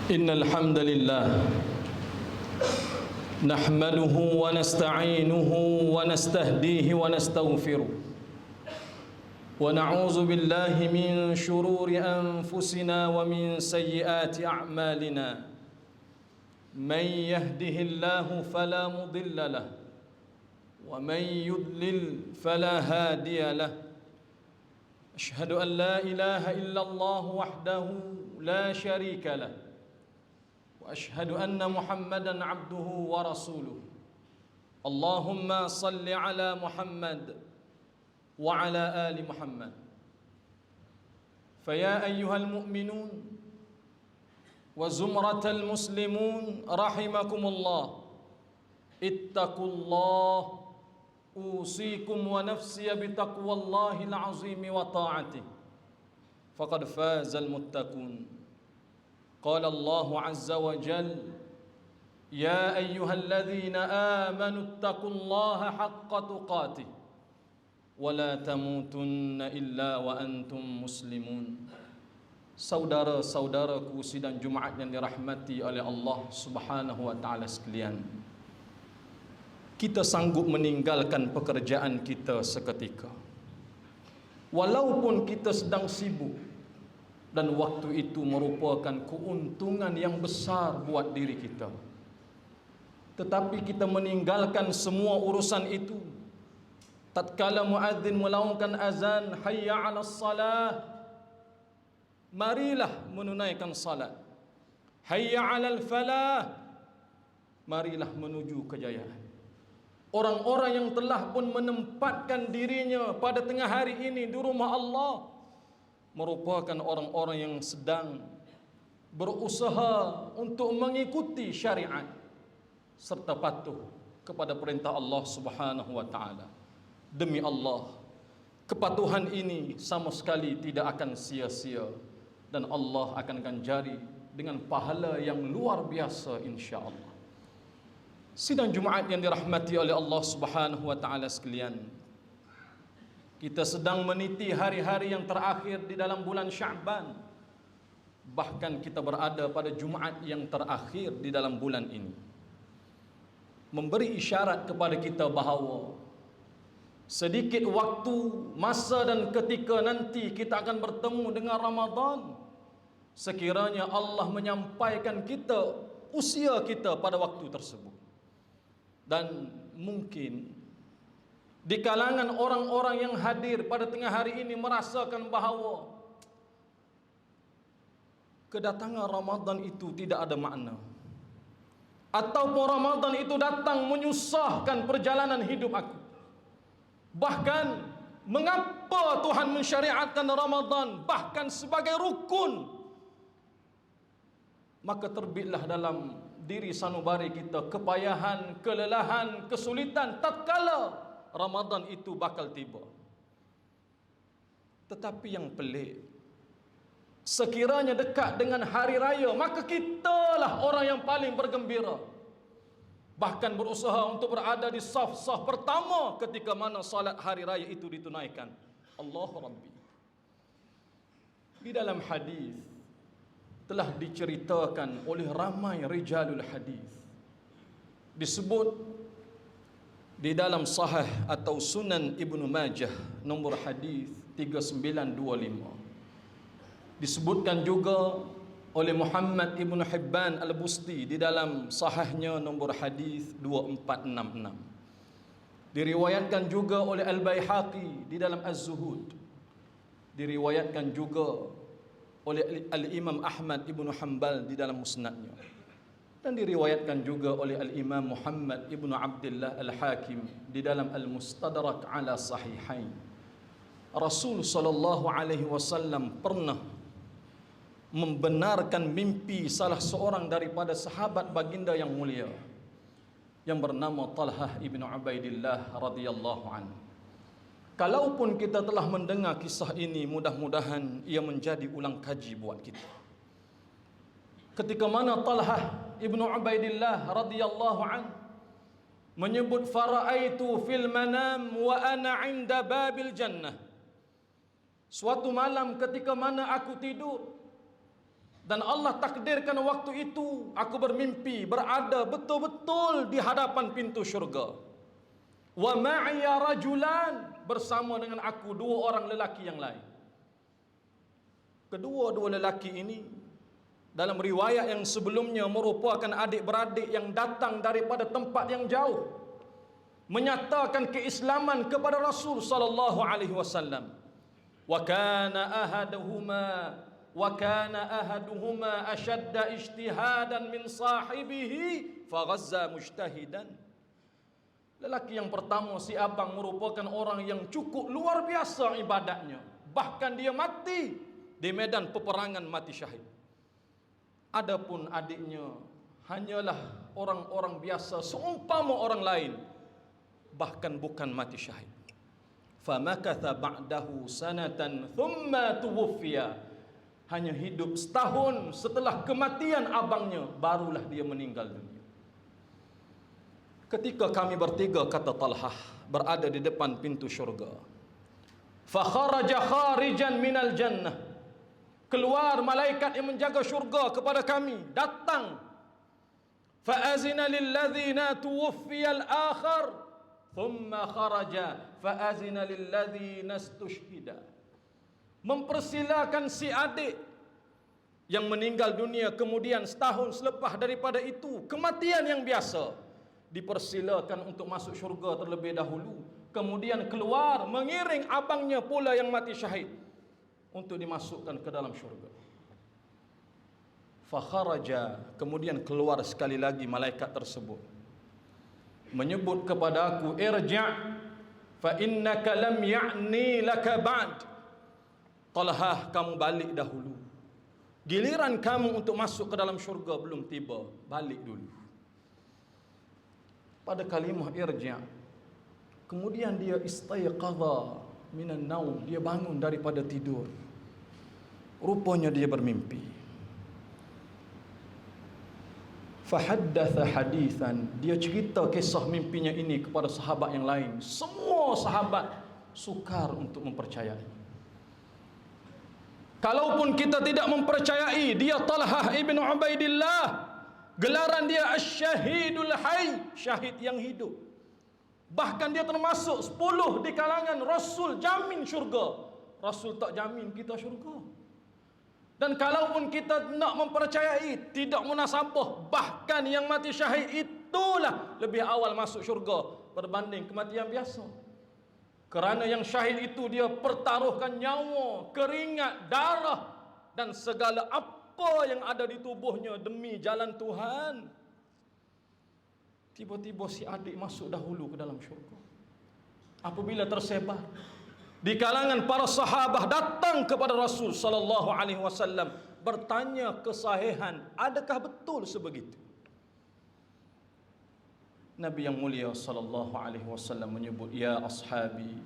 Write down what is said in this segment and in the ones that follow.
إن الحمد لله نحمده ونستعينه ونستهديه ونستغفره ونعوذ بالله من شرور أنفسنا ومن سيئات أعمالنا من يهده الله فلا مضل له ومن يضلل فلا هادي له أشهد أن لا إله إلا الله وحده لا شريك له وأشهد أن محمدا عبده ورسوله اللهم صل على محمد وعلى آل محمد فيا أيها المؤمنون وزمرة المسلمون رحمكم الله اتقوا الله أوصيكم ونفسي بتقوى الله العظيم وطاعته فقد فاز المتقون قال الله عز وجل يا أيها الذين آمنوا اتقوا الله حق تقاته ولا تموتن إلا وأنتم مسلمون. Saudara-saudaraku sidang Jumaat yang dirahmati oleh Allah Subhanahu wa taala sekalian, kita sanggup meninggalkan pekerjaan kita seketika walaupun kita sedang sibuk, dan waktu itu merupakan keuntungan yang besar buat diri kita. Tetapi kita meninggalkan semua urusan itu tatkala muadzin melaungkan azan, hayya 'alas salah, marilah menunaikan salat, hayya 'alal falah, marilah menuju kejayaan. Orang-orang yang telah pun menempatkan dirinya pada tengah hari ini di rumah Allah merupakan orang-orang yang sedang berusaha untuk mengikuti syariat serta patuh kepada perintah Allah Subhanahu wa taala. Demi Allah, kepatuhan ini sama sekali tidak akan sia-sia dan Allah akan ganjari dengan pahala yang luar biasa insya-Allah. Sidang Jumaat yang dirahmati oleh Allah Subhanahu wa taala sekalian, kita sedang meniti hari-hari yang terakhir di dalam bulan Sya'ban. Bahkan kita berada pada Jumaat yang terakhir di dalam bulan ini, memberi isyarat kepada kita bahawa sedikit waktu, masa dan ketika nanti kita akan bertemu dengan Ramadan. Sekiranya Allah menyampaikan kita, usia kita pada waktu tersebut, dan mungkin di kalangan orang-orang yang hadir pada tengah hari ini merasakan bahawa kedatangan Ramadan itu tidak ada makna, ataupun Ramadan itu datang menyusahkan perjalanan hidup aku. Bahkan mengapa Tuhan mensyariatkan Ramadan bahkan sebagai rukun? Maka terbitlah dalam diri sanubari kita kepayahan, kelelahan, kesulitan tatkala Ramadan itu bakal tiba. Tetapi yang pelik, sekiranya dekat dengan hari raya, maka kitalah orang yang paling bergembira, bahkan berusaha untuk berada di saf-saf pertama ketika mana salat hari raya itu ditunaikan. Allahu Rabbi. Di dalam hadis telah diceritakan oleh ramai rijalul hadis, disebut di dalam Sahih atau Sunan Ibnu Majah nombor hadis 3925, disebutkan juga oleh Muhammad Ibnu Hibban Al-Busti di dalam Sahihnya nombor hadis 2466, diriwayatkan juga oleh Al-Baihaqi di dalam Az-Zuhud, diriwayatkan juga oleh Al-Imam Ahmad Ibnu Hanbal di dalam Musnadnya, dan diriwayatkan juga oleh Al-Imam Muhammad Ibnu Abdullah Al-Hakim di dalam Al-Mustadrak ala Sahihain. Rasul sallallahu alaihi wasallam pernah membenarkan mimpi salah seorang daripada sahabat baginda yang mulia yang bernama Talhah ibn Ubaidillah radhiyallahu anhu. Kalaupun kita telah mendengar kisah ini, mudah-mudahan ia menjadi ulang kaji buat kita. Ketika mana Talhah ibn Ubaidillah radhiyallahu anhu menyebut, faraitu fil manam wa ana 'inda babil jannah. Suatu malam ketika mana aku tidur, Dan Allah takdirkan waktu itu aku bermimpi berada betul-betul di hadapan pintu syurga. Wa ma'iya rajulan, bersama dengan aku dua orang lelaki yang lain. Kedua-dua lelaki ini dalam riwayat yang sebelumnya merupakan adik-beradik yang datang daripada tempat yang jauh, menyatakan keislaman kepada Rasul sallallahu alaihi wasallam. Wa kana ahaduhuma ashadda ijtihadan min sahibihi faghazza mujtahidan. Lelaki yang pertama, si abang, merupakan orang yang cukup luar biasa ibadatnya, bahkan dia mati di medan peperangan, mati syahid. Adapun adiknya hanyalah orang-orang biasa seumpama orang lain, bahkan bukan mati syahid. Famakatha ba'dahu sanatan thumma tuwfiya, hanya hidup setahun setelah kematian abangnya barulah dia meninggal dunia. Ketika kami bertiga, kata Talhah, berada di depan pintu syurga, fa kharaja kharijan minal jannah, keluar malaikat yang menjaga syurga kepada kami, datang. Fa azina lilladzina tuwfiya al-akhar thumma kharaja fa azina lilladzina istushhida, mempersilakan si adik yang meninggal dunia kemudian setahun selepas daripada itu, kematian yang biasa, dipersilakan untuk masuk syurga terlebih dahulu, kemudian keluar mengiring abangnya pula yang mati syahid untuk dimasukkan ke dalam syurga. Fa kharaja, kemudian keluar sekali lagi malaikat tersebut, menyebut kepada aku, irja' fa innaka lam ya'ni laka ba'd. Talhah, kamu balik dahulu, giliran kamu untuk masuk ke dalam syurga belum tiba, balik dulu. Pada kalimah irja', kemudian dia istayqadha minan naum, dia bangun daripada tidur. Rupanya dia bermimpi. Fahaddatha hadithan, dia cerita kisah mimpinya ini kepada sahabat yang lain. Semua sahabat sukar untuk mempercayai. Kalaupun kita tidak mempercayai, dia Talhah ibn Ubaidillah, gelaran dia Asy-Syahidul Hayy, syahid yang hidup. Bahkan dia termasuk 10 di kalangan Rasul jamin syurga. Rasul tak jamin kita syurga. Dan kalaupun kita nak mempercayai, tidak munasabah, bahkan yang mati syahid itulah lebih awal masuk syurga berbanding kematian biasa. Kerana yang syahid itu dia pertaruhkan nyawa, keringat, darah dan segala apa yang ada di tubuhnya demi jalan Tuhan. Tiba-tiba si adik masuk dahulu ke dalam syurga. Apabila tersebar di kalangan para sahabat, datang kepada Rasul sallallahu alaihi wasallam bertanya kesahihan, adakah betul sebegitu? Nabi yang mulia sallallahu alaihi wasallam menyebut, ya ashabi,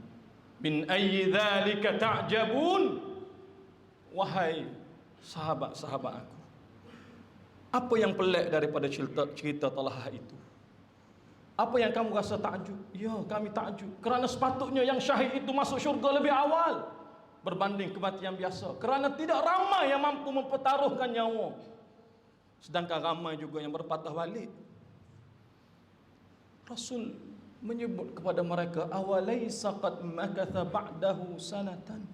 min ayyi dzalika ta'jabun? Wahai sahabat-sahabat aku, apa yang pelik daripada cerita Talhah itu? Apa yang kamu rasa takjub? Ya, kami takjub kerana sepatutnya yang syahid itu masuk syurga lebih awal berbanding kematian biasa, kerana tidak ramai yang mampu mempertaruhkan nyawa, sedangkan ramai juga yang berpatah balik. Rasul menyebut kepada mereka, awalaysa qad makatha ba'dahu sanatan,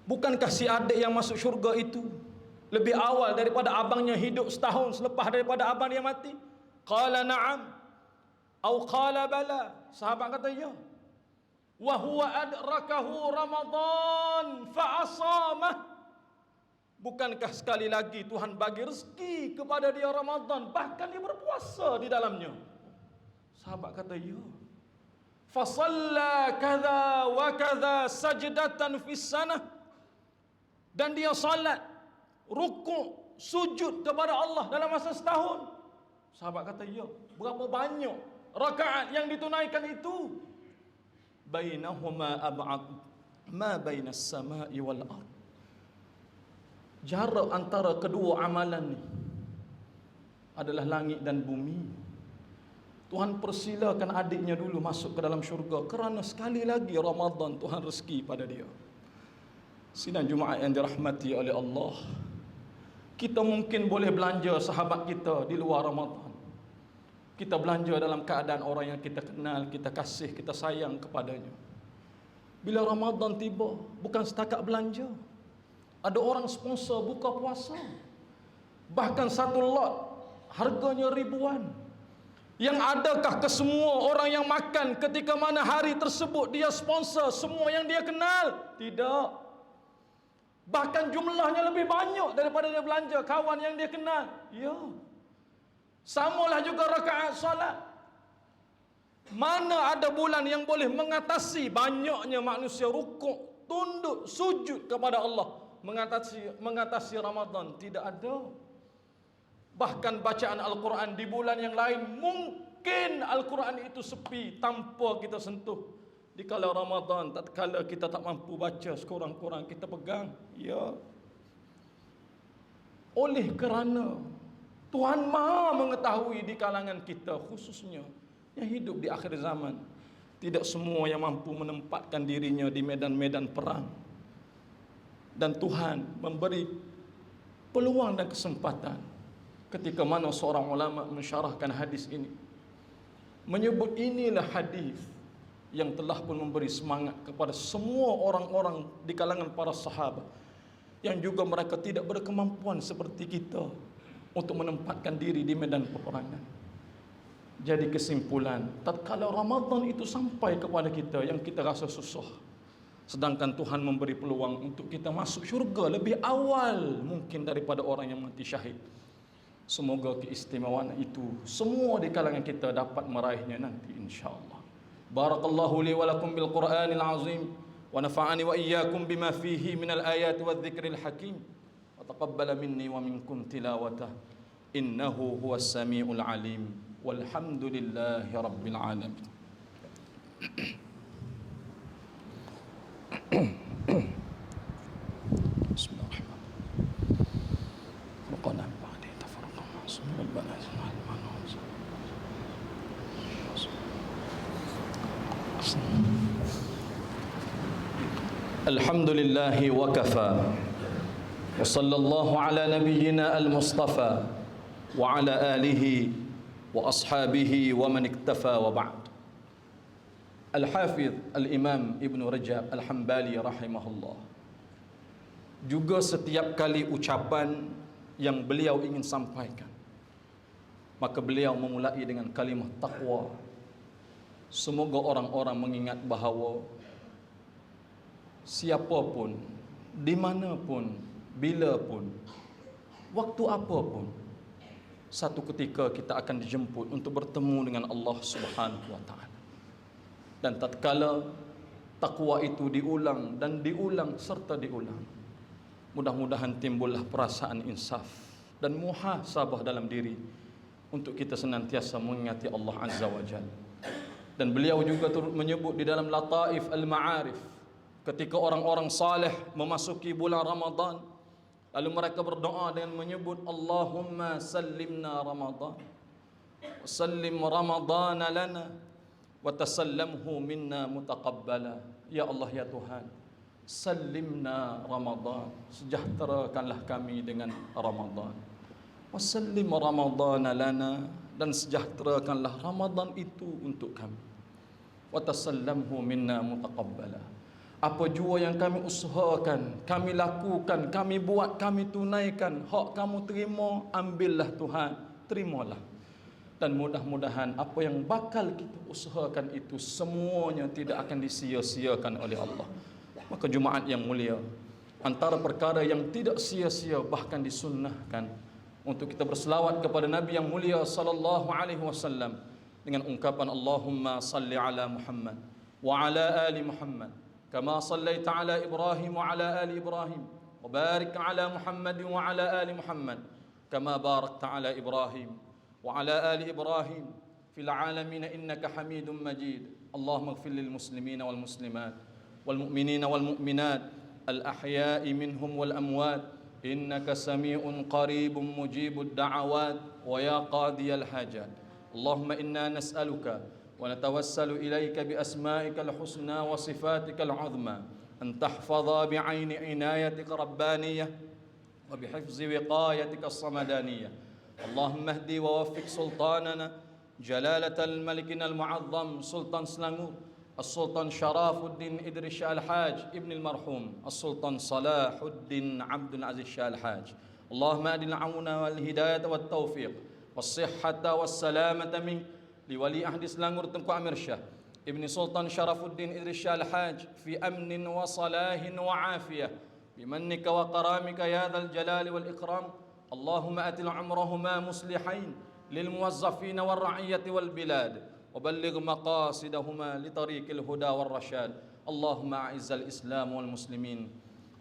bukankah si adik yang masuk syurga itu lebih awal daripada abangnya hidup setahun selepas daripada abang dia mati? Qala na'am atau qala bala, sahabat kata ya. Wa huwa adrakahu Ramadan fa asamah, bukankah sekali lagi Tuhan bagi rezeki kepada dia Ramadan, bahkan dia berpuasa di dalamnya? Sahabat kata ya. Fa shalla kadza wa kadza sajdatan fis sanah, dan dia salat, rukuk, sujud kepada Allah dalam masa setahun. Sahabat kata ya. Berapa banyak rakaat yang ditunaikan itu? Bainahuma ab'ad ma bainas samai wal ard, jarak antara kedua amalan ni adalah langit dan bumi. Tuhan persilakan adiknya dulu masuk ke dalam syurga kerana sekali lagi Ramadan Tuhan rezeki pada dia. Sidang Jumaat yang dirahmati oleh Allah, Kita mungkin boleh belanja sahabat kita di luar Ramadan. Kita belanja dalam keadaan orang yang kita kenal, kita kasih, kita sayang kepadanya. Bila Ramadan tiba, bukan setakat belanja. Ada orang sponsor buka puasa. Bahkan satu lot harganya ribuan. Yang adakah ke semua orang yang makan ketika mana hari tersebut dia sponsor semua yang dia kenal? Tidak. Bahkan jumlahnya lebih banyak daripada dia belanja kawan yang dia kenal. Ya. Samalah juga rakaat salat. Mana ada bulan yang boleh mengatasi banyaknya manusia rukuk, tunduk, sujud kepada Allah, mengatasi Ramadan? Tidak ada. Bahkan bacaan Al-Quran di bulan yang lain, mungkin Al-Quran itu sepi tanpa kita sentuh. Di kala Ramadan, tatkala kita tak mampu baca, sekurang-kurang kita pegang. Ya. Oleh kerana Tuhan Maha mengetahui di kalangan kita, khususnya yang hidup di akhir zaman, tidak semua yang mampu menempatkan dirinya di medan-medan perang. Dan Tuhan memberi peluang dan kesempatan ketika mana seorang ulama mensyarahkan hadis ini, menyebut inilah hadis yang telah pun memberi semangat kepada semua orang-orang di kalangan para sahabat yang juga mereka tidak berkemampuan seperti kita untuk menempatkan diri di medan peperangan. Jadi kesimpulan, tatkala Ramadan itu sampai kepada kita yang kita rasa susah, sedangkan Tuhan memberi peluang untuk kita masuk syurga lebih awal mungkin daripada orang yang mati syahid. Semoga keistimewaan itu semua di kalangan kita dapat meraihnya nanti insya-Allah. Barakallahu li wa lakum bil Qur'anil azim wa nafa'ani wa iyyakum bima fihi minal ayati wadh-dhikril hakim wa taqabbala minni wa minkum tilawatah innahu huwas samiul alim walhamdulillahi rabbil alamin. Bismillahirrahmanirrahim. Rabbana ba'di tafarraqna rabbana Alhamdulillahi wa kafa wa sallallahu ala nabiyyina al-mustafa wa ala alihi wa ashabihi wa man iktafa wa ba'd. Al-Hafidh Al-Imam Ibn Rajab Al-Hambali rahimahullah juga setiap kali ucapan yang beliau ingin sampaikan, maka beliau memulai dengan kalimah taqwa. Semoga orang-orang mengingat bahawa siapapun, dimanapun, bilapun, waktu apapun, satu ketika kita akan dijemput untuk bertemu dengan Allah Subhanahu wa ta'ala. Dan tatkala takwa itu diulang dan diulang serta diulang, mudah-mudahan timbullah perasaan insaf dan muhasabah dalam diri untuk kita senantiasa mengingati Allah Azza wa Jalla. Dan beliau juga turut menyebut di dalam Lataif Al-Ma'arif, ketika orang-orang saleh memasuki bulan Ramadan, lalu mereka berdoa dengan menyebut Allahumma sallimna Ramadan wa sallim Ramadan lana wa tasallamhu minna mutaqabbala. Ya Allah, ya Tuhan, sallimna Ramadan, sejahterakanlah kami dengan Ramadan, wa sallim Ramadan lana, dan sejahterakanlah Ramadan itu untuk kami, wa tasallamhu minna mutaqabbala. Apa jua yang kami usahakan, kami lakukan, kami buat, kami tunaikan, hak kamu terima, ambillah Tuhan, terimalah. Dan mudah-mudahan apa yang bakal kita usahakan itu semuanya tidak akan disia-siakan oleh Allah. Maka Jumaat yang mulia, antara perkara yang tidak sia-sia bahkan disunnahkan untuk kita berselawat kepada Nabi yang mulia sallallahu alaihi wasallam dengan ungkapan Allahumma salli ala Muhammad wa ala ali Muhammad kama sallaita ala Ibrahim wa ala ali Ibrahim wa barik ala Muhammad wa ala ali Muhammad kama barakta ala Ibrahim wa ala ali Ibrahim fil alamin innaka Hamidum Majid. Allahumma ighfir lil muslimina wal muslimat wal mu'minina wal mu'minat al ahya'i minhum wal amwat innaka sami'un qaribun mujibud da'awat wa ya qadiyal hajat. Allahumma inna nas'aluka wa natawassalu ilayka bi asma'ikal husna wa sifatikal 'uzma an tahfaza bi 'aini inayatika rabbaniyah وبحفظ وقايتك الصمدانية. اللهم اهدي ووفق سلطاننا جلالة الملكنا المعظم سلطان سلانغور السلطان شراف الدين إدريس شاه الحاج ابن المرحوم السلطان صلاح الدين عبد العزيز شاه الحاج. اللهم أدي العون والهداية والتوفيق والصحة والسلامة منك لولي عهد سلانغور تنكو أمير شاه ابن سلطان شرف الدين إدريس شاه الحاج في أمن وصلاح وعافية بمنك وكرامك يا ذا الجلال والإكرام. اللهم أتل عمرهما مصلحين للموظفين والرعية والبلاد وبلغ مقاصدهما لطريق الهدى والرشاد. اللهم أعز الإسلام والمسلمين،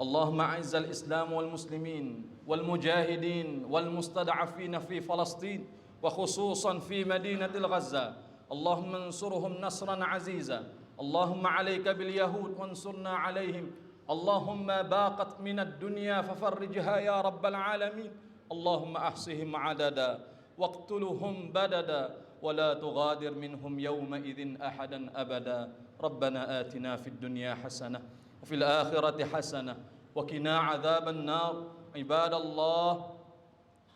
اللهم أعز الإسلام والمسلمين والمجاهدين والمستضعفين في فلسطين وخصوصا في مدينة غزة. اللهم انصرهم نصرا عزيزا. اللهم عليك باليهود وانصرنا عليهم. اللهم باقت من الدنيا ففرجها يا رب العالمين. اللهم أحصهم عددا واقتلهم بددا ولا تغادر منهم يومئذ أحدا أبدا. ربنا آتنا في الدنيا حسنة وفي الآخرة حسنة وقنا عذاب النار. عباد الله،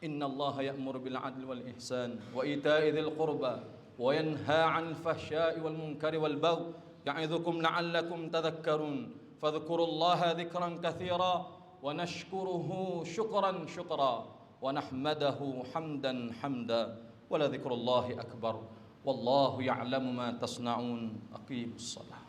إن الله يأمر بالعدل والإحسان وإيتاء ذي القربى وينهى عن الفحشاء والمنكر والبغي يعظكم لعلكم تذكرون. فاذكروا الله ذكرا كثيرا ونشكره شكرا شكرا ونحمده حمدا حمدا ولذكر الله أكبر والله يعلم ما تصنعون. أقيموا الصلاة.